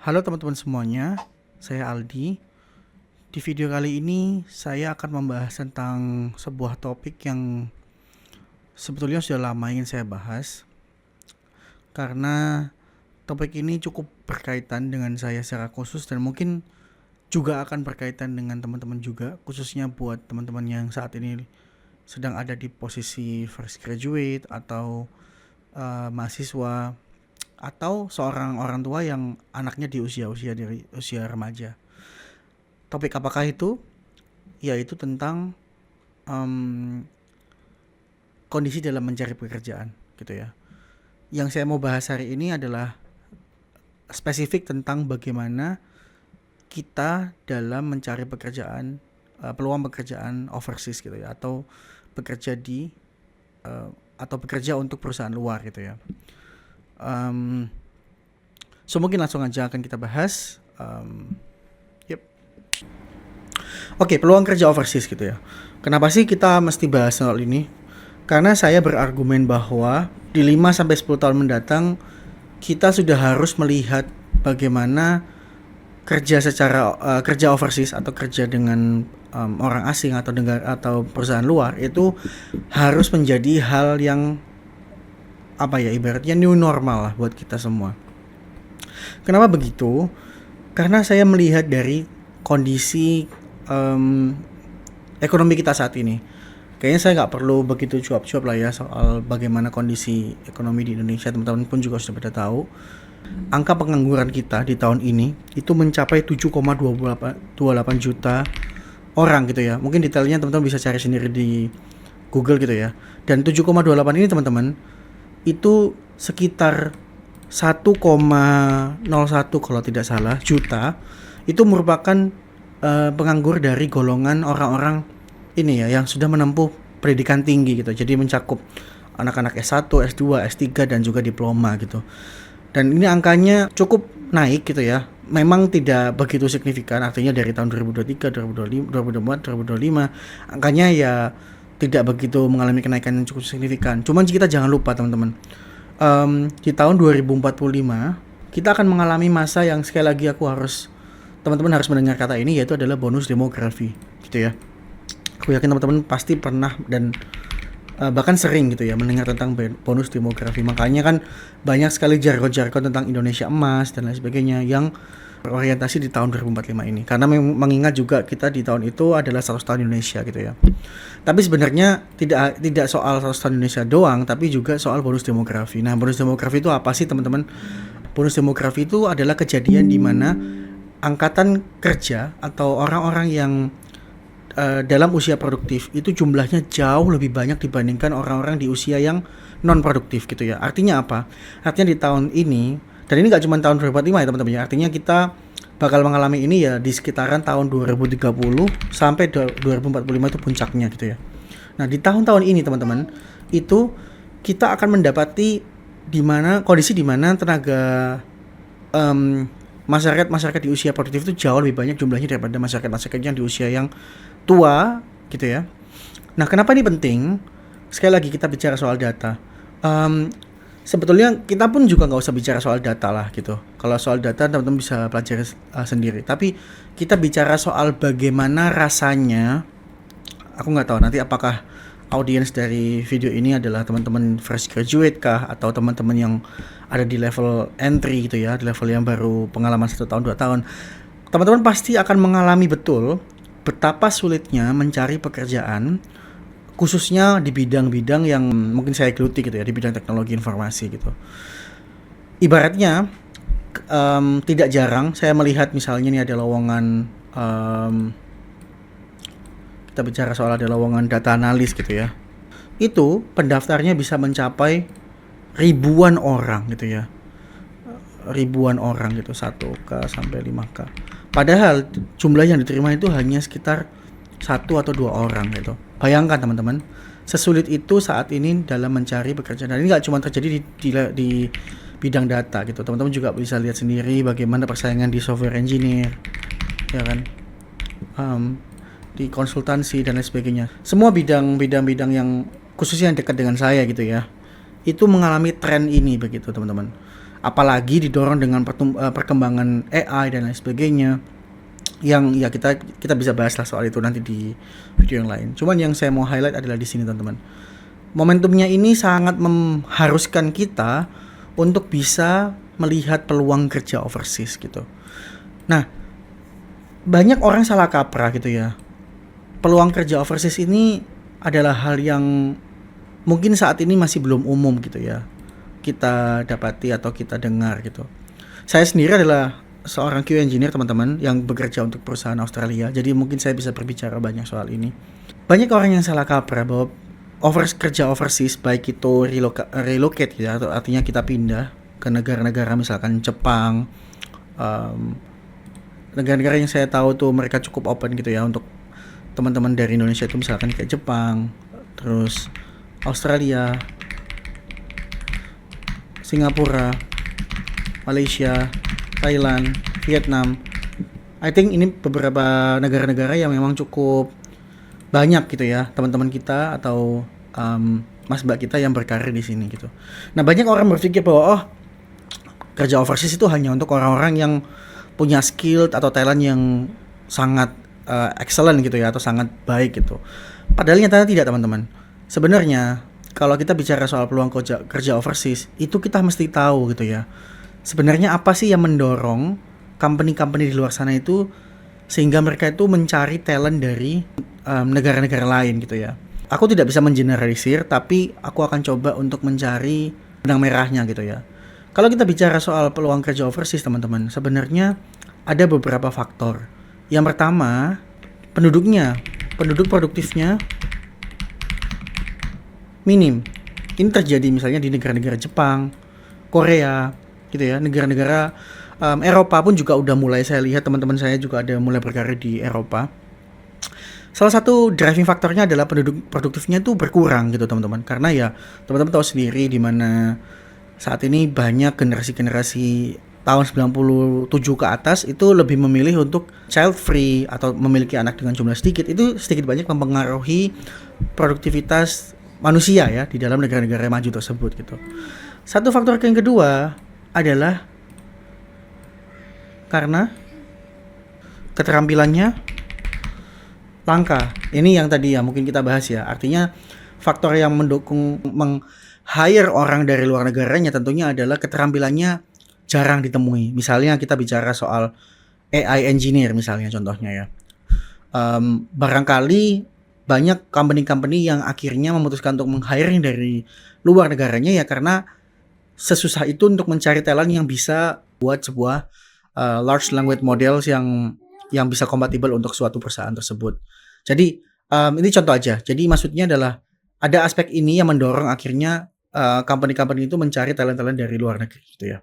Halo teman-teman semuanya, saya Aldi. Di video kali ini saya akan membahas tentang sebuah topik yang sebetulnya sudah lama ingin saya bahas karena topik ini cukup berkaitan dengan saya secara khusus dan mungkin juga akan berkaitan dengan teman-teman juga, khususnya buat teman-teman yang saat ini sedang ada di posisi fresh graduate atau mahasiswa atau seorang orang tua yang anaknya di usia-usia dari usia remaja. Topik apakah itu? Yaitu tentang em, kondisi dalam mencari pekerjaan, gitu ya. Yang saya mau bahas hari ini adalah spesifik tentang bagaimana kita dalam mencari pekerjaan, peluang pekerjaan overseas gitu ya, atau bekerja di atau bekerja untuk perusahaan luar gitu ya. Um, so mungkin langsung aja akan kita bahas. Yep. Oke, peluang kerja overseas gitu ya. Kenapa sih kita mesti bahas soal ini? Karena saya berargumen bahwa di 5 sampai 10 tahun mendatang kita sudah harus melihat bagaimana kerja overseas atau kerja dengan orang asing atau atau perusahaan luar itu harus menjadi hal yang ibaratnya new normal lah buat kita semua. Kenapa begitu? Karena saya melihat dari kondisi ekonomi kita saat ini. Kayaknya saya nggak perlu begitu cuap-cuap lah ya soal bagaimana kondisi ekonomi di Indonesia. Teman-teman pun juga sudah pada tahu. Angka pengangguran kita di tahun ini itu mencapai 7,28 juta orang gitu ya. Mungkin detailnya teman-teman bisa cari sendiri di Google gitu ya. Dan 7,28 ini teman-teman itu sekitar 1,01 kalau tidak salah juta itu merupakan penganggur dari golongan orang-orang ini ya yang sudah menempuh pendidikan tinggi gitu. Jadi mencakup anak-anak S1, S2, S3 dan juga diploma gitu. Dan ini angkanya cukup naik gitu ya. Memang tidak begitu signifikan, artinya dari tahun 2023, 2025, 2024, 2025 angkanya ya tidak begitu mengalami kenaikan yang cukup signifikan. Cuman kita jangan lupa teman-teman, di tahun 2045 kita akan mengalami masa yang sekali lagi teman-teman harus mendengar kata ini, yaitu adalah bonus demografi gitu ya. Aku yakin teman-teman pasti pernah dan bahkan sering gitu ya mendengar tentang bonus demografi. Makanya kan banyak sekali jargon-jargon tentang Indonesia emas dan lain sebagainya yang berorientasi di tahun 2045 ini. Karena mengingat juga kita di tahun itu adalah 100 tahun Indonesia gitu ya. Tapi sebenarnya tidak soal 100 tahun Indonesia doang, tapi juga soal bonus demografi. Nah, bonus demografi itu apa sih teman-teman? Bonus demografi itu adalah kejadian di mana angkatan kerja atau orang-orang yang dalam usia produktif itu jumlahnya jauh lebih banyak dibandingkan orang-orang di usia yang non produktif gitu ya. Artinya apa? Artinya di tahun ini, dan ini nggak cuma tahun 2045 ya teman-teman ya, artinya kita bakal mengalami ini ya di sekitaran tahun 2030 sampai 2045 itu puncaknya gitu ya. Nah di tahun-tahun ini teman-teman itu kita akan mendapati kondisi di mana tenaga masyarakat di usia produktif itu jauh lebih banyak jumlahnya daripada masyarakat yang di usia yang tua gitu ya. Nah kenapa ini penting? Sekali lagi kita bicara soal data. Sebetulnya kita pun juga nggak usah bicara soal data lah gitu. Kalau soal data teman-teman bisa pelajari sendiri. Tapi kita bicara soal bagaimana rasanya. Aku nggak tahu nanti apakah audiens dari video ini adalah teman-teman fresh graduate kah atau teman-teman yang ada di level entry gitu ya, di level yang baru pengalaman 1 tahun 2 tahun. Teman-teman pasti akan mengalami betul betapa sulitnya mencari pekerjaan, khususnya di bidang-bidang yang mungkin saya geluti gitu ya, di bidang teknologi informasi gitu. Ibaratnya tidak jarang saya melihat misalnya ini ada lowongan, kita bicara soal ada lowongan data analis gitu ya. Itu pendaftarnya bisa mencapai ribuan orang gitu ya. Ribuan orang gitu, 1K sampai 5K. Padahal jumlah yang diterima itu hanya sekitar 1 atau 2 orang gitu. Bayangkan teman-teman, sesulit itu saat ini dalam mencari pekerjaan. Dan ini nggak cuma terjadi di bidang data gitu. Teman-teman juga bisa lihat sendiri bagaimana persaingan di software engineer, ya kan, di konsultansi dan lain sebagainya. Semua bidang-bidang yang khususnya yang dekat dengan saya gitu ya, itu mengalami tren ini begitu teman-teman. Apalagi didorong dengan perkembangan AI dan lain sebagainya, yang ya kita bisa bahas lah soal itu nanti di video yang lain. Cuman yang saya mau highlight adalah di sini teman-teman. Momentumnya ini sangat mengharuskan kita untuk bisa melihat peluang kerja overseas gitu. Nah, banyak orang salah kaprah gitu ya. Peluang kerja overseas ini adalah hal yang mungkin saat ini masih belum umum gitu ya. Kita dapati atau kita dengar gitu. Saya sendiri adalah seorang QA engineer teman-teman yang bekerja untuk perusahaan Australia. Jadi mungkin saya bisa berbicara banyak soal ini. Banyak orang yang salah kaprah bahwa kerja overseas baik itu relocate ya, atau artinya kita pindah ke negara-negara misalkan Jepang, um, negara-negara yang saya tahu tuh mereka cukup open gitu ya untuk teman-teman dari Indonesia itu, misalkan kayak Jepang, terus Australia, Singapura, Malaysia, Thailand, Vietnam. I think ini beberapa negara-negara yang memang cukup banyak gitu ya teman-teman kita atau mas mbak kita yang berkarir di sini gitu. Nah, banyak orang berpikir bahwa kerja overseas itu hanya untuk orang-orang yang punya skill atau talent yang sangat excellent gitu ya, atau sangat baik gitu. Padahal nyatanya tidak teman-teman. Sebenarnya kalau kita bicara soal peluang kerja overseas, itu kita mesti tahu gitu ya. Sebenarnya apa sih yang mendorong company-company di luar sana itu sehingga mereka itu mencari talent dari negara-negara lain gitu ya. Aku tidak bisa mengeneralisir, tapi aku akan coba untuk mencari benang merahnya gitu ya. Kalau kita bicara soal peluang kerja overseas teman-teman, sebenarnya ada beberapa faktor. Yang pertama, penduduk produktifnya minim. Ini terjadi misalnya di negara-negara Jepang, Korea, gitu ya. Negara-negara Eropa pun juga udah mulai, saya lihat teman-teman saya juga ada mulai berkarir di Eropa. Salah satu driving faktornya adalah penduduk produktifnya itu berkurang gitu teman-teman. Karena ya teman-teman tahu sendiri di mana saat ini banyak generasi-generasi tahun 97 ke atas itu lebih memilih untuk child free atau memiliki anak dengan jumlah sedikit. Itu sedikit banyak mempengaruhi produktivitas manusia ya di dalam negara-negara maju tersebut gitu. Satu faktor yang kedua adalah karena keterampilannya langka. Ini yang tadi ya mungkin kita bahas ya. Artinya faktor yang mendukung hire orang dari luar negaranya tentunya adalah keterampilannya jarang ditemui. Misalnya kita bicara soal AI engineer misalnya contohnya ya. Barangkali banyak company-company yang akhirnya memutuskan untuk meng-hiring dari luar negaranya ya karena sesusah itu untuk mencari talent yang bisa buat sebuah large language models yang bisa kompatibel untuk suatu perusahaan tersebut. Jadi ini contoh aja. Jadi maksudnya adalah ada aspek ini yang mendorong akhirnya company-company itu mencari talent-talent dari luar negeri gitu ya.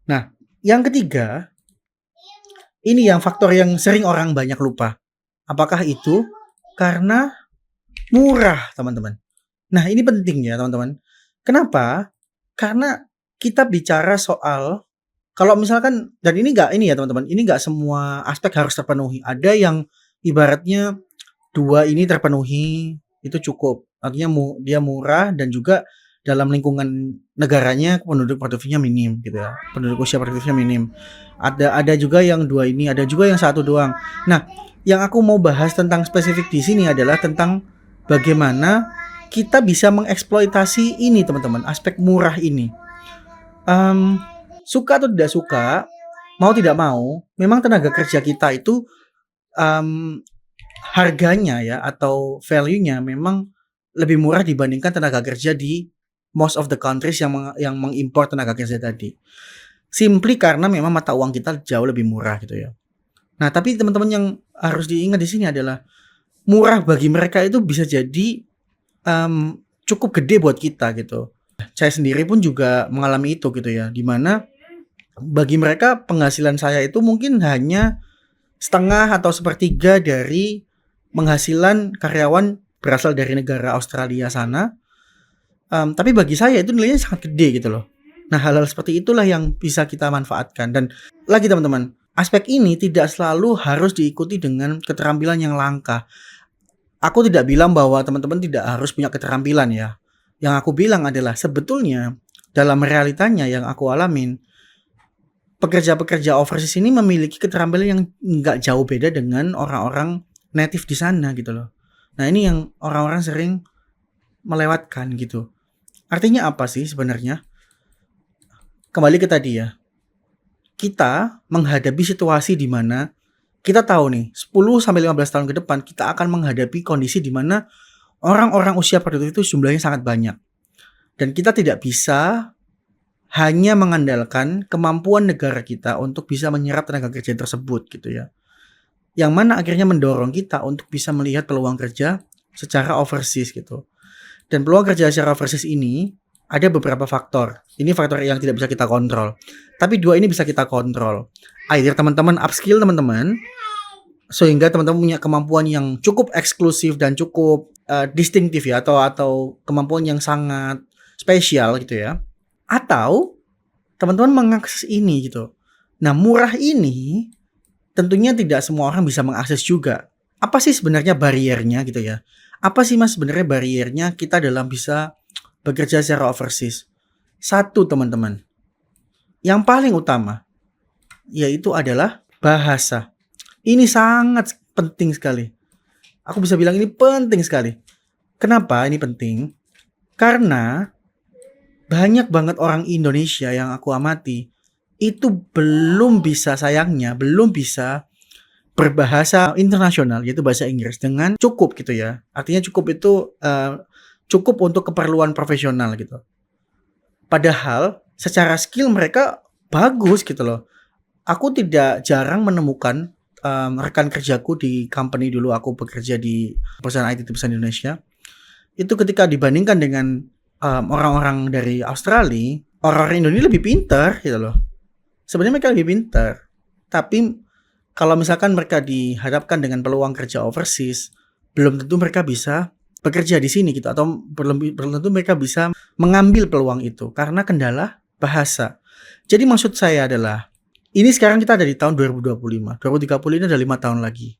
Nah, yang ketiga, ini yang faktor yang sering orang banyak lupa. Apakah itu karena murah, teman-teman? Nah, ini penting ya, teman-teman. Kenapa? Karena kita bicara soal kalau misalkan, dan ini ya teman-teman, ini nggak semua aspek harus terpenuhi. Ada yang ibaratnya dua ini terpenuhi itu cukup. Artinya dia murah dan juga dalam lingkungan negaranya penduduk produktifnya minim gitu ya. Penduduk usia produktifnya minim. Ada juga yang dua ini, ada juga yang satu doang. Nah, yang aku mau bahas tentang spesifik di sini adalah tentang bagaimana kita bisa mengeksploitasi ini teman-teman, aspek murah ini. Suka atau tidak suka, mau tidak mau, memang tenaga kerja kita itu harganya ya atau value-nya memang lebih murah dibandingkan tenaga kerja di most of the countries yang mengimpor tenaga kerja tadi. Simply karena memang mata uang kita jauh lebih murah gitu ya. Nah, tapi teman-teman yang harus diingat di sini adalah murah bagi mereka itu bisa jadi cukup gede buat kita gitu. Saya sendiri pun juga mengalami itu gitu ya, dimana bagi mereka penghasilan saya itu mungkin hanya setengah atau sepertiga dari penghasilan karyawan berasal dari negara Australia sana. Tapi bagi saya itu nilainya sangat gede gitu loh. Nah, hal-hal seperti itulah yang bisa kita manfaatkan. Dan lagi teman-teman, aspek ini tidak selalu harus diikuti dengan keterampilan yang langka. Aku tidak bilang bahwa teman-teman tidak harus punya keterampilan ya. Yang aku bilang adalah sebetulnya dalam realitanya yang aku alamin, pekerja-pekerja overseas ini memiliki keterampilan yang nggak jauh beda dengan orang-orang native di sana gitu loh. Nah ini yang orang-orang sering melewatkan gitu. Artinya apa sih sebenarnya? Kembali ke tadi ya, kita menghadapi situasi di mana kita tahu nih 10-15 tahun ke depan kita akan menghadapi kondisi di mana orang-orang usia produktif itu jumlahnya sangat banyak. Dan kita tidak bisa hanya mengandalkan kemampuan negara kita untuk bisa menyerap tenaga kerja tersebut gitu ya. Yang mana akhirnya mendorong kita untuk bisa melihat peluang kerja secara overseas gitu. Dan peluang kerja secara overseas ini ada beberapa faktor. Ini faktor yang tidak bisa kita kontrol. Tapi dua ini bisa kita kontrol. Either teman-teman upskill teman-teman sehingga teman-teman punya kemampuan yang cukup eksklusif dan cukup distintif ya, atau kemampuan yang sangat spesial gitu ya. Atau teman-teman mengakses ini gitu. Nah, murah ini tentunya tidak semua orang bisa mengakses juga. Apa sih sebenarnya bariernya gitu ya? Apa sih Mas sebenarnya bariernya kita dalam bisa bekerja secara overseas? Satu teman-teman, yang paling utama yaitu adalah bahasa. Ini sangat penting sekali. Aku bisa bilang ini penting sekali. Kenapa ini penting? Karena banyak banget orang Indonesia yang aku amati itu belum bisa, sayangnya belum bisa berbahasa internasional yaitu bahasa Inggris dengan cukup gitu ya. Artinya cukup itu cukup untuk keperluan profesional gitu. Padahal secara skill mereka bagus gitu loh. Aku tidak jarang menemukan rekan kerjaku di company dulu aku bekerja di perusahaan IT terbesar di Indonesia. Itu ketika dibandingkan dengan orang-orang dari Australia, orang-orang Indonesia lebih pintar gitu loh. Sebenarnya mereka lebih pintar. Tapi kalau misalkan mereka dihadapkan dengan peluang kerja overseas, belum tentu mereka bisa bekerja di sini gitu, atau belum tentu mereka bisa mengambil peluang itu karena kendala bahasa. Jadi maksud saya adalah ini sekarang kita ada di tahun 2025. 2030 ini ada 5 tahun lagi.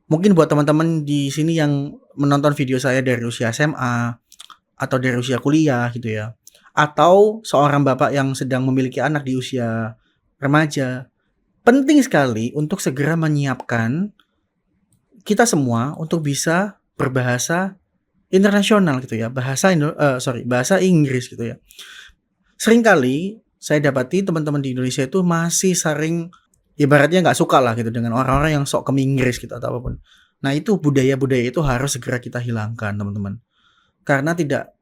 Mungkin buat teman-teman di sini yang menonton video saya dari usia SMA atau dari usia kuliah gitu ya, atau seorang bapak yang sedang memiliki anak di usia remaja, penting sekali untuk segera menyiapkan kita semua untuk bisa berbahasa internasional gitu ya, bahasa Inggris gitu ya. Seringkali saya dapati teman-teman di Indonesia itu masih sering ibaratnya nggak suka lah gitu dengan orang-orang yang sok keminggris gitu atau apapun. Nah itu budaya-budaya itu harus segera kita hilangkan teman-teman. Karena tidak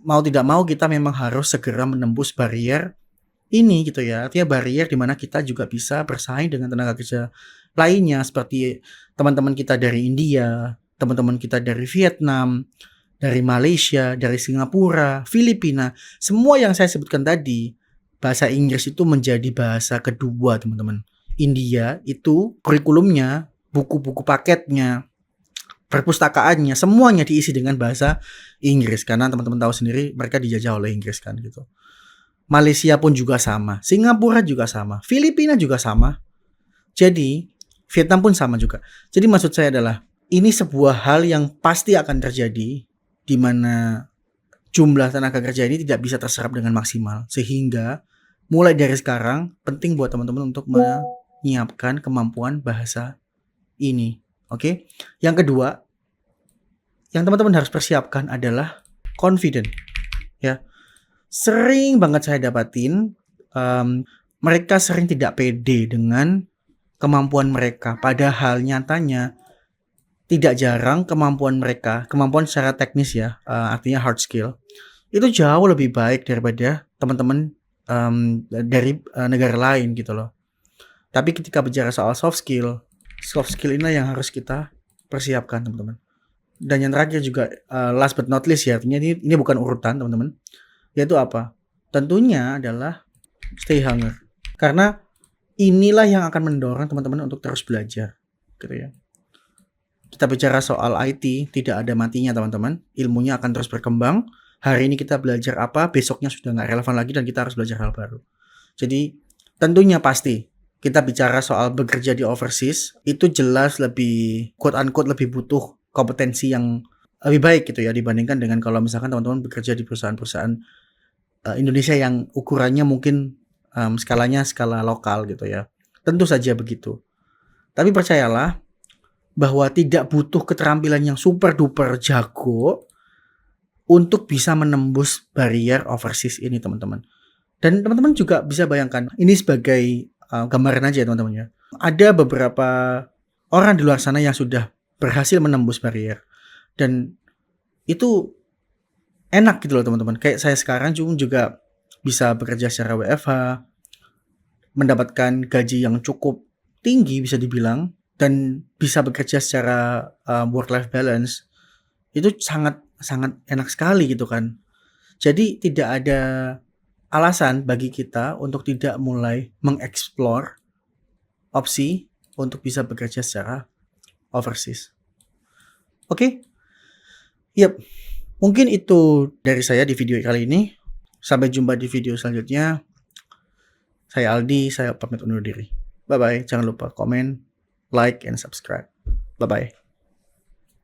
mau kita memang harus segera menembus barrier ini gitu ya. Artinya barrier di mana kita juga bisa bersaing dengan tenaga kerja lainnya seperti teman-teman kita dari India, teman-teman kita dari Vietnam, dari Malaysia, dari Singapura, Filipina. Semua yang saya sebutkan tadi, bahasa Inggris itu menjadi bahasa kedua teman-teman. India itu kurikulumnya, buku-buku paketnya, perpustakaannya, semuanya diisi dengan bahasa Inggris. Karena teman-teman tahu sendiri mereka dijajah oleh Inggris kan gitu. Malaysia pun juga sama, Singapura juga sama, Filipina juga sama. Jadi Vietnam pun sama juga. Jadi maksud saya adalah ini sebuah hal yang pasti akan terjadi di mana jumlah tenaga kerja ini tidak bisa terserap dengan maksimal. Sehingga mulai dari sekarang penting buat teman-teman untuk menyiapkan kemampuan bahasa ini. Oke? Yang kedua, yang teman-teman harus persiapkan adalah confident. Ya. Sering banget saya dapatin mereka sering tidak pede dengan kemampuan mereka. Padahal nyatanya tidak jarang kemampuan mereka, kemampuan secara teknis ya, artinya hard skill, itu jauh lebih baik daripada teman-teman dari negara lain gitu loh. Tapi ketika bicara soal soft skill ini yang harus kita persiapkan teman-teman. Dan yang terakhir juga last but not least ya, artinya ini bukan urutan teman-teman, yaitu apa? Tentunya adalah stay hunger. Karena inilah yang akan mendorong teman-teman untuk terus belajar gitu ya. Kita bicara soal IT, tidak ada matinya teman-teman. Ilmunya akan terus berkembang. Hari ini kita belajar apa, besoknya sudah nggak relevan lagi dan kita harus belajar hal baru. Jadi tentunya pasti kita bicara soal bekerja di overseas, itu jelas lebih quote-unquote lebih butuh kompetensi yang lebih baik gitu ya dibandingkan dengan kalau misalkan teman-teman bekerja di perusahaan-perusahaan Indonesia yang ukurannya mungkin skalanya skala lokal gitu ya. Tentu saja begitu. Tapi percayalah bahwa tidak butuh keterampilan yang super duper jago untuk bisa menembus barrier overseas ini, teman-teman. Dan teman-teman juga bisa bayangkan ini sebagai gambaran aja ya, teman-teman ya. Ada beberapa orang di luar sana yang sudah berhasil menembus barrier dan itu enak gitu loh, teman-teman. Kayak saya sekarang juga bisa bekerja secara WFH, mendapatkan gaji yang cukup tinggi bisa dibilang, dan bisa bekerja secara work life balance. Itu sangat sangat enak sekali gitu kan. Jadi tidak ada alasan bagi kita untuk tidak mulai mengeksplor opsi untuk bisa bekerja secara overseas. Oke? Yap. Mungkin itu dari saya di video kali ini. Sampai jumpa di video selanjutnya. Saya Aldi, saya pamit undur diri. Bye-bye. Jangan lupa komen, like, and subscribe. Bye-bye.